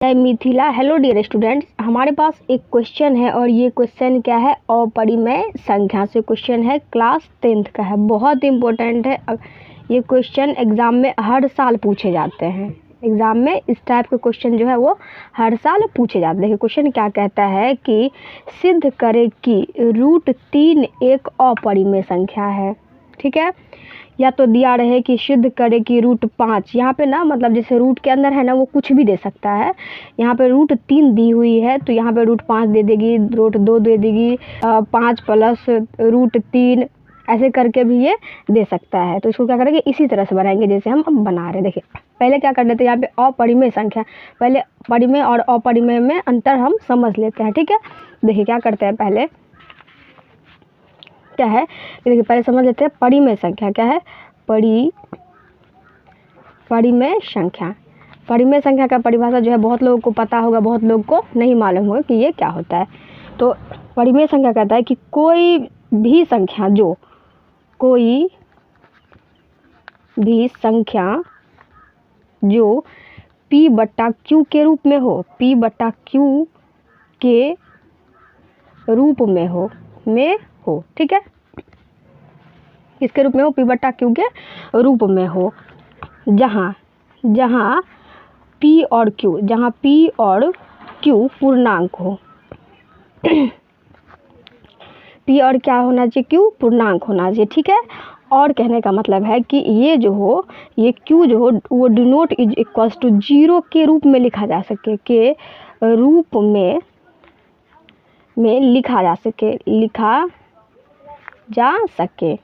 जय Mithila. Hello dear students, हमारे पास एक क्वेश्चन है और ये क्वेश्चन क्या है, अपरिमेय संख्या से क्वेश्चन है, क्लास 10th का है, बहुत इंपॉर्टेंट है। ये क्वेश्चन एग्ज़ाम में हर साल पूछे जाते हैं। एग्ज़ाम में इस टाइप के क्वेश्चन जो है वो हर साल पूछे जाते हैं। देखिए क्वेश्चन क्या कहता है कि सिद्ध करे कि √3 एक अपरिमेय संख्या है। ठीक है, या तो दिया रहे कि सिद्ध करे कि √5, यहाँ पे ना मतलब जैसे रूट के अंदर है ना वो कुछ भी दे सकता है। यहाँ पे √3 दी हुई है तो यहाँ पे √5 दे देगी, √2 दे देगी, 5 प्लस √3 ऐसे करके भी ये दे सकता है। तो इसको क्या करेंगे, इसी तरह से बनाएंगे जैसे हम अब बना रहे हैं। देखिए पहले क्या कर लेते हैं, यहाँ पे अपरिमेय संख्या, पहले परिमेय और अपरिमेय में अंतर हम समझ लेते हैं। ठीक है, देखिए क्या करते हैं, पहले क्या है, देखिए पहले समझ लेते हैं परिमेय संख्या क्या है। परिमेय संख्या, परिमेय संख्या का परिभाषा जो है बहुत लोगों को पता होगा, बहुत लोगों को नहीं मालूम होगा कि ये क्या होता है। तो परिमेय संख्या कहता है कि कोई भी संख्या जो p/q के रूप में हो, p/q के रूप में हो, ठीक है, इसके रूप में हो, p/q के रूप में हो, जहाँ p और q पूर्णांक हो। p और क्या होना चाहिए, q पूर्णांक होना चाहिए। ठीक है, और कहने का मतलब है कि ये जो हो, ये q जो हो वो do not is equals to 0 के रूप में लिखा जा सके, के रूप में लिखा जा सके।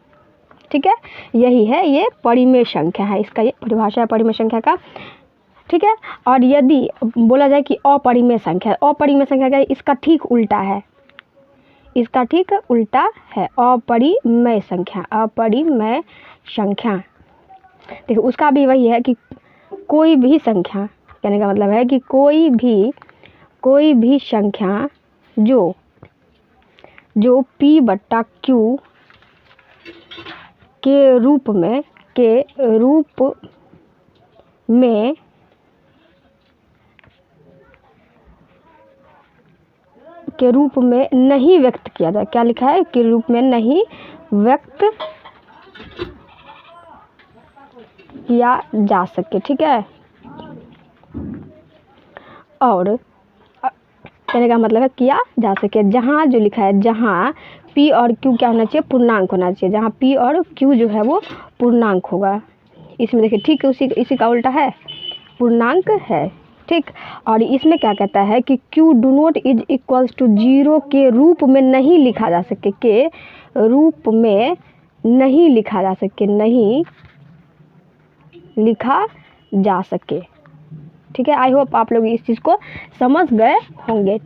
ठीक है, यही है, ये परिमेय संख्या है, इसका ये परिभाषा है परिमेय संख्या का। ठीक है, और यदि बोला जाए कि अपरिमेय संख्या क्या है, इसका ठीक उल्टा है, अपरिमेय संख्या। देखिए उसका भी वही है कि कोई भी संख्या, कहने का मतलब है कि कोई भी संख्या जो p/q के रूप में नहीं व्यक्त किया जाए, क्या लिखा है, के रूप में नहीं व्यक्त किया जा सके। ठीक है, और कहने का मतलब है किया जा सके, जहाँ जो लिखा है, जहाँ p और q क्या होना चाहिए, पूर्णांक होना चाहिए, जहाँ p और q जो है वो पूर्णांक होगा। इसमें देखिए ठीक है, इसी का उल्टा है, पूर्णांक है। ठीक, और इसमें क्या कहता है कि q do not is equals to 0 के रूप में नहीं लिखा जा सके, के रूप में नहीं लिखा जा सके। ठीक है, आई होप आप लोग इस चीज़ को समझ गए होंगे।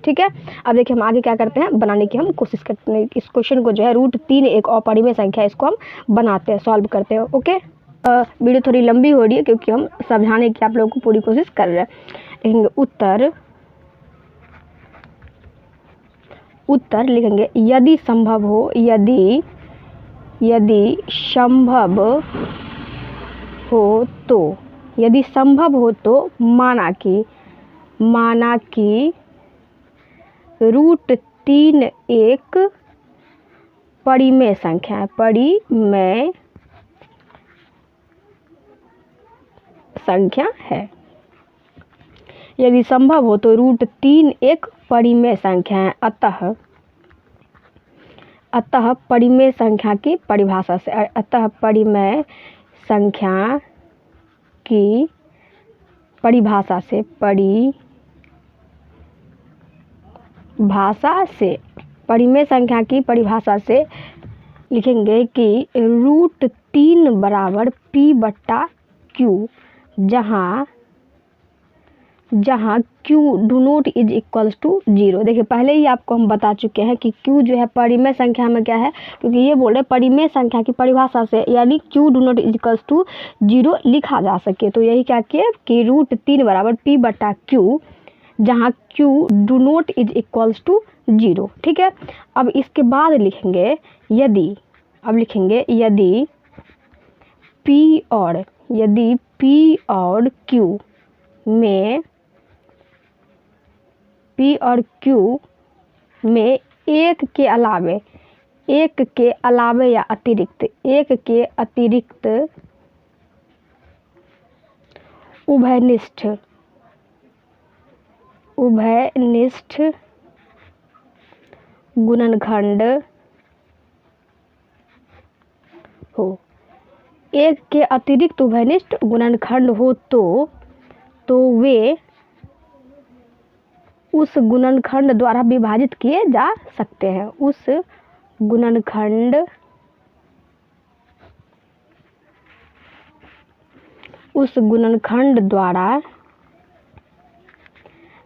ठीक है, अब देखिए हम आगे क्या करते हैं, बनाने की हम कोशिश करते हैं। इस क्वेश्चन को जो है √3 एक अपरिमेय संख्या, इसको हम बनाते हैं, सॉल्व करते हैं। ओके, वीडियो थोड़ी लंबी हो रही है क्योंकि हम समझाने की आप लोगों को पूरी कोशिश कर रहे हैं। लिखेंगे उत्तर लिखेंगे यदि संभव हो तो माना कि √3 एक परिमेय संख्या है। यदि संभव हो तो √3 एक परिमेय संख्या है। अतः परिमेय संख्या की परिभाषा से लिखेंगे कि √3 बराबर p/q, जहाँ q do not is equals to 0। देखिए पहले ही आपको हम बता चुके हैं कि q जो है परिमेय संख्या में क्या है, क्योंकि ये बोल रहे परिमेय संख्या की परिभाषा से यानी q do not is equals to 0 लिखा जा सके। तो यही क्या किए कि √3 बराबर p/q, जहाँ q do not is equals to 0। ठीक है, अब इसके बाद लिखेंगे यदि p और q में P और Q में एक के अलावे या अतिरिक्त उभयनिष्ठ गुणनखंड हो, एक के अतिरिक्त उभयनिष्ठ गुणनखंड हो तो वे उस गुणनखंड द्वारा विभाजित किए जा सकते हैं। उस गुणनखंड द्वारा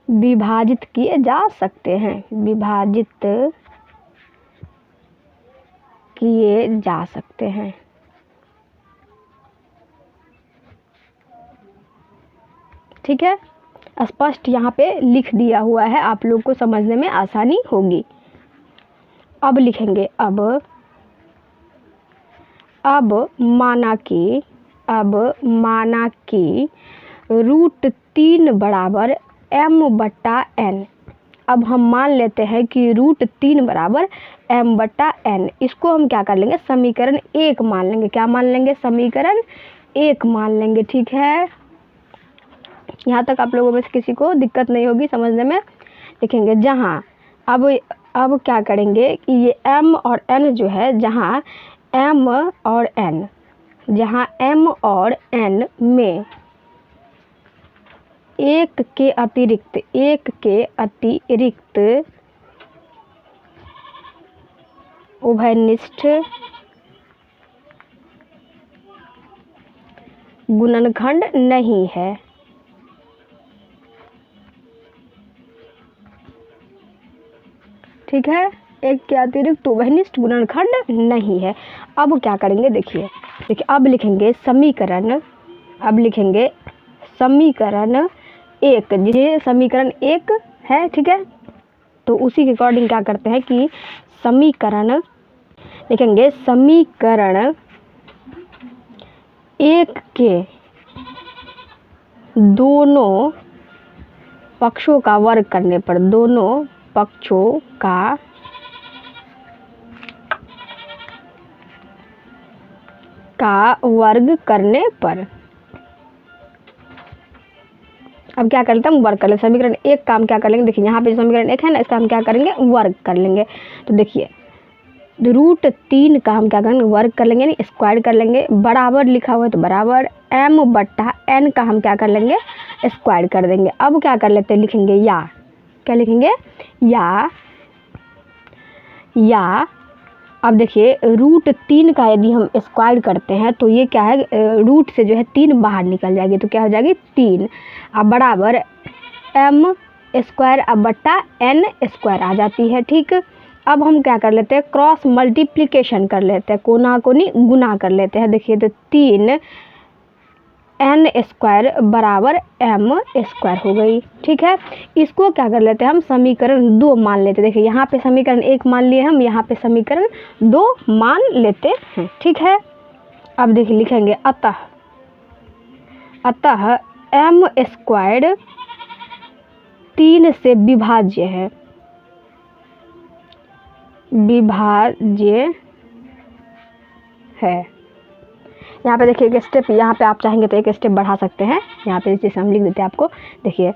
विभाजित किए जा सकते हैं। ठीक है, स्पष्ट यहाँ पे लिख दिया हुआ है, आप लोग को समझने में आसानी होगी। अब लिखेंगे अब माना कि √3 बराबर m/n। अब हम मान लेते हैं कि √3 बराबर m/n। इसको हम क्या कर लेंगे, समीकरण 1 मान लेंगे। क्या मान लेंगे, समीकरण 1 मान लेंगे। ठीक है, यहाँ तक आप लोगों में से किसी को दिक्कत नहीं होगी समझने में। लिखेंगे जहाँ अब क्या करेंगे कि ये m और n जो है, जहाँ m और n में एक के अतिरिक्त उभयनिष्ठ गुणनखंड नहीं है। ठीक है, एक के अतिरिक्त उभयनिष्ठ गुणनखंड नहीं है। अब क्या करेंगे, देखिए अब लिखेंगे समीकरण 1, जिसे समीकरण 1 है। ठीक है, तो उसी के अकॉर्डिंग क्या करते हैं कि लिखेंगे समीकरण 1 के दोनों पक्षों का वर्ग करने पर, दोनों पक्षों का वर्ग करने पर। अब क्या करते हैं, हम वर्ग कर लेंगे। समीकरण 1 का हम क्या कर लेंगे, देखिए यहाँ पे समीकरण 1 है ना, इसका हम क्या करेंगे, वर्ग कर लेंगे। तो देखिए √3 का हम क्या करेंगे, वर्ग कर लेंगे, यानी स्क्वायर कर लेंगे। बराबर लिखा हुआ है तो बराबर m/n का हम क्या कर लेंगे, स्क्वायर कर देंगे। अब क्या कर लेते हैं, लिखेंगे या, क्या लिखेंगे, या अब देखिए √3 का यदि हम स्क्वायर करते हैं तो ये क्या है, रूट से जो है 3 बाहर निकल जाएगी, तो क्या हो जाएगी 3। अब बराबर m² अब बट्टा n² आ जाती है। ठीक, अब हम क्या कर लेते हैं, क्रॉस मल्टीप्लिकेशन कर लेते हैं, कोना कोनी गुना कर लेते हैं। देखिए तो 3 n² बराबर m² हो गई। ठीक है, इसको क्या कर लेते हैं, हम समीकरण 2 मान लेते हैं। देखिए यहाँ पे समीकरण 1 मान लिए हम, यहाँ पे समीकरण 2 मान लेते हैं। ठीक है, अब देखिए लिखेंगे अतः m² 3 से विभाज्य है। यहाँ पे देखिए एक स्टेप, यहाँ पे आप चाहेंगे तो एक स्टेप बढ़ा सकते हैं। यहाँ पे जैसे हम लिख देते हैं आपको, देखिए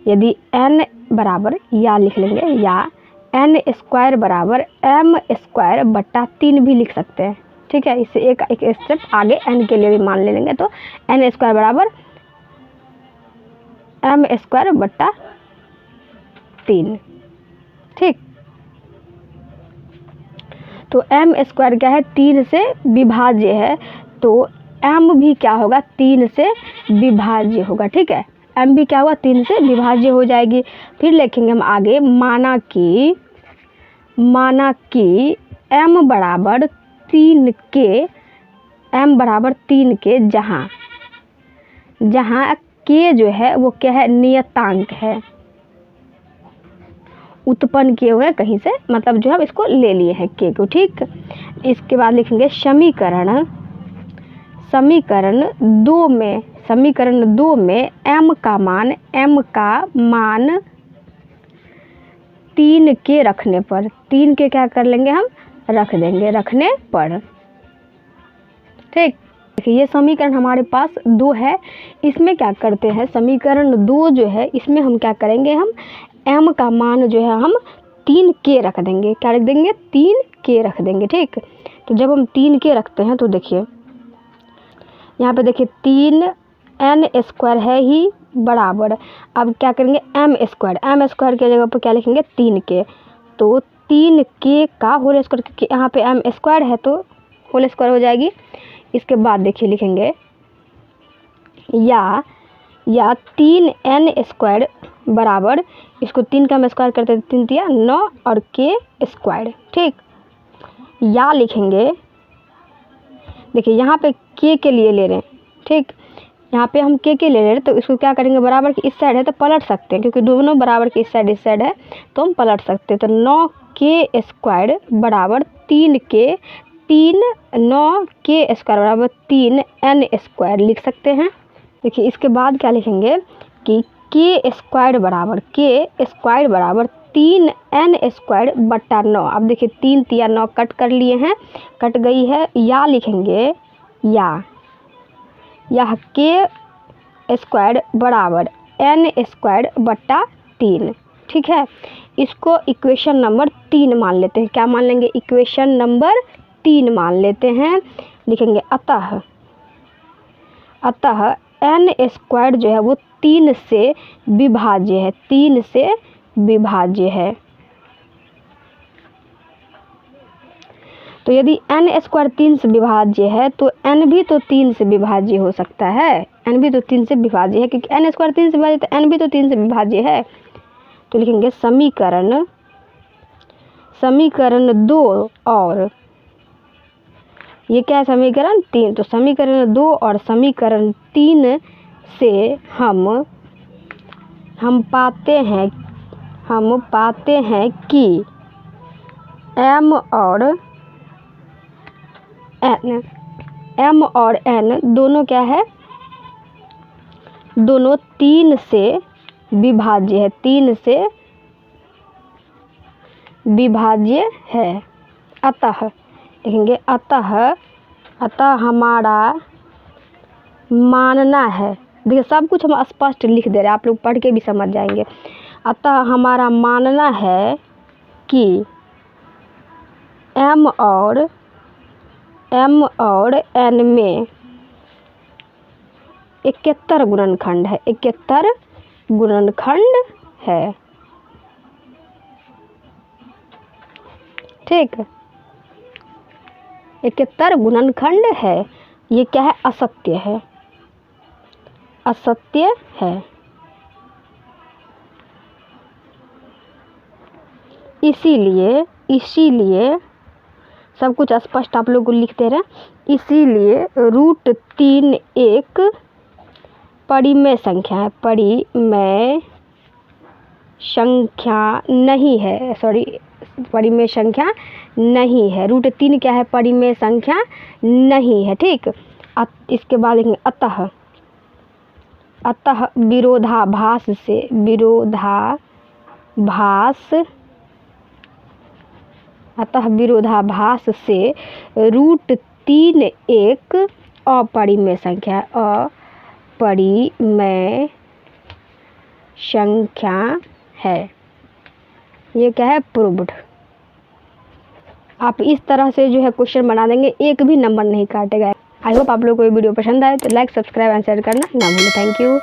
यदि n बराबर, या लिख लेंगे, या n² बराबर m² बट्टा 3 भी लिख सकते हैं। ठीक है, इससे एक स्टेप आगे n के लिए भी मान ले लेंगे, तो n² बराबर m² बट्टा 3। ठीक, तो m² क्या है, 3 से विभाज्य है, तो m भी क्या होगा, 3 से विभाज्य होगा। ठीक है, m भी क्या हुआ, 3 से विभाज्य हो जाएगी। फिर लिखेंगे हम आगे, माना कि m बराबर 3 के जहाँ k जो है वो क्या है, नियतांक है, उत्पन्न किए हुए कहीं से, मतलब जो हम इसको ले लिए हैं k को। ठीक, इसके बाद लिखेंगे समीकरण 2 में m का मान 3 के रखने पर, 3 के क्या कर लेंगे हम, रख देंगे, रखने पर। ठीक, देखिए ये समीकरण हमारे पास 2 है। इसमें क्या करते हैं, समीकरण 2 जो है इसमें हम क्या करेंगे, हम m का मान जो है हम 3 के रख देंगे। क्या रख देंगे, 3 के रख देंगे। ठीक, तो जब हम 3 के रखते हैं तो देखिए यहाँ पे देखिए 3n² है ही बराबर, अब क्या करेंगे m² के जगह पर क्या लिखेंगे 3 के, तो 3 के का होल स्क्वायर, क्योंकि यहाँ पे m² है तो होल स्क्वायर हो जाएगी। इसके बाद देखिए लिखेंगे या 3n² बराबर, इसको 3 का हम स्क्वायर करते हैं, 3 तिया 9 और k²। ठीक, या लिखेंगे, देखिए यहाँ पे के लिए ले रहे हैं। ठीक, यहाँ पे हम के ले रहे हैं तो इसको क्या करेंगे, बराबर की इस साइड है तो पलट सकते हैं, क्योंकि दोनों बराबर की इस साइड है तो हम पलट सकते हैं। तो 9k² बराबर 3 के, 9k² बराबर 3n² लिख सकते हैं। देखिए इसके बाद क्या लिखेंगे कि k² बराबर 3n² बटा 9। अब देखिए 3 तिया 9 कट कर लिए हैं, कट गई है। या लिखेंगे या k² बराबर n² बटा 3। ठीक है, इसको इक्वेशन नंबर 3 मान लेते हैं। क्या मान लेंगे, इक्वेशन नंबर 3 मान लेते हैं। लिखेंगे अतः n² जो है वो 3 से विभाज्य है, 3 से विभाज्य है। तो यदि n² 3 से विभाज्य है तो n भी तो 3 से विभाज्य हो सकता है, n भी तो 3 से विभाज्य है, क्योंकि n² 3 से विभाज्य तो n भी तो 3 से विभाज्य है। तो लिखेंगे समीकरण 2 और ये क्या है, समीकरण 3। तो समीकरण 2 और समीकरण 3 से हम पाते हैं कि m और n दोनों क्या है, दोनों 3 से विभाज्य है, 3 से विभाज्य है। अतः लिखेंगे अतः हमारा मानना है, देखिए सब कुछ हम स्पष्ट लिख दे रहे हैं, आप लोग पढ़ के भी समझ जाएंगे। अतः हमारा मानना है कि m और n में 71 गुणनखंड है, 71 गुणनखंड है। ठीक, 71 गुणनखंड है। ये क्या है, असत्य है, असत्य है। इसीलिए सब कुछ स्पष्ट आप लोग को लिखते रहे। इसीलिए √3 एक परिमेय संख्या है, परिमेय संख्या नहीं है, परिमेय संख्या नहीं है। √3 क्या है, परिमेय संख्या नहीं है। ठीक, इसके बाद लिखेंगे अतः विरोधाभास से √3 एक अपरिमेय संख्या है। ये क्या है, प्रूव्ड। आप इस तरह से जो है क्वेश्चन बना देंगे, एक भी नंबर नहीं काटेगा। आई होप आप लोगों को ये वीडियो पसंद आए तो लाइक, सब्सक्राइब एंड शेयर करना ना भूलें। Thank you.